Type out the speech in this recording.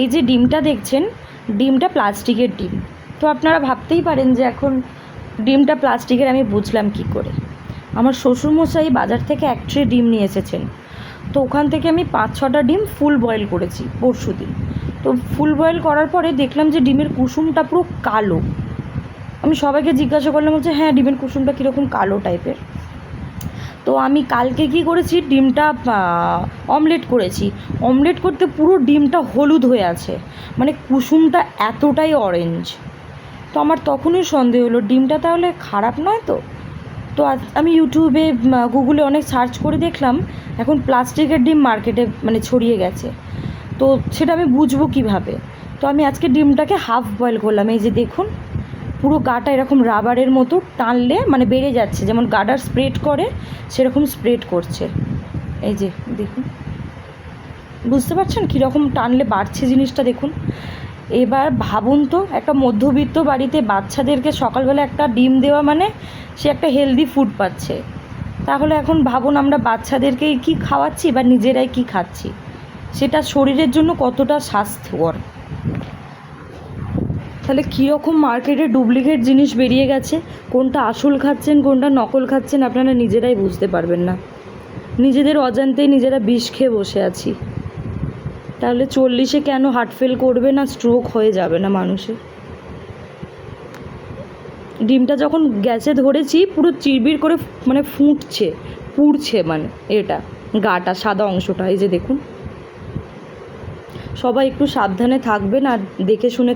এই যে ডিমটা দেখছেন, ডিমটা প্লাস্টিকের ডিম। তো আপনারা ভাবতেই পারেন যে এখন ডিমটা প্লাস্টিকের আমি বুঝলাম কি করে। আমার শ্বশুরমশাই বাজার থেকে এক ট্রে ডিম নিয়ে এসেছেন। তো ওখান থেকে আমি 5-6টা ডিম ফুল বয়েল করেছি পরশু দিন। তো ফুল বয়েল করার পরে দেখলাম যে ডিমের কুসুমটা পুরো কালো। আমি সবাইকে জিজ্ঞাসা করলাম, বলছে হ্যাঁ ডিমের কুসুমটা কীরকম কালো টাইপের। তো আমি কালকে কী করেছি, ডিমটা অমলেট করেছি। অমলেট করতে পুরো ডিমটা হলুদ হয়ে আছে, মানে কুসুমটা এতটাই অরেঞ্জ। তো আমার তখনই সন্দেহ হলো ডিমটা তাহলে খারাপ নয় তো। তো আমি ইউটিউবে গুগলে অনেক সার্চ করে দেখলাম এখন প্লাস্টিকের ডিম মার্কেটে মানে ছড়িয়ে গেছে। তো সেটা আমি বুঝবো কীভাবে। তো আমি আজকে ডিমটাকে হাফ বয়েল করলাম। এই যে দেখুন, পুরো গাটা এরকম রাবারের মতো টানলে মানে বেড়ে যাচ্ছে, যেমন গার্ডার স্প্রেড করে সেরকম স্প্রেড করছে। এই যে দেখুন, বুঝতে পারছেন কীরকম টানলে বাড়ছে জিনিসটা দেখুন। এবার ভাবুন তো, একটা মধ্যবিত্ত বাড়িতে বাচ্চাদেরকে সকালবেলা একটা ডিম দেওয়া মানে সে একটা হেলদি ফুড পাচ্ছে। তাহলে এখন ভাবুন আমরা বাচ্চাদেরকে কী খাওয়াচ্ছি বা নিজেরাই কী খাচ্ছি, সেটা শরীরের জন্য কতটা স্বাস্থ্যকর। তাহলে কীরকম মার্কেটে ডুপ্লিকেট জিনিস বেরিয়ে গেছে, কোনটা আসল খাচ্ছেন কোনটা নকল খাচ্ছেন আপনারা নিজেরাই বুঝতে পারবেন না। নিজেদের অজান্তেই নিজেরা বিষ খেয়ে বসে আছি। তাহলে 40-এ কেন হার্ট ফেল করবে না, স্ট্রোক হয়ে যাবে না মানুষের। ডিমটা যখন গ্যাসে ধরেছি পুরো চিরবির করে মানে ফুটছে, পুড়ছে, মানে এটা গাটা সাদা অংশটা। এই যে দেখুন, সবাই একটু সাবধানে থাকবেন আর দেখে শুনে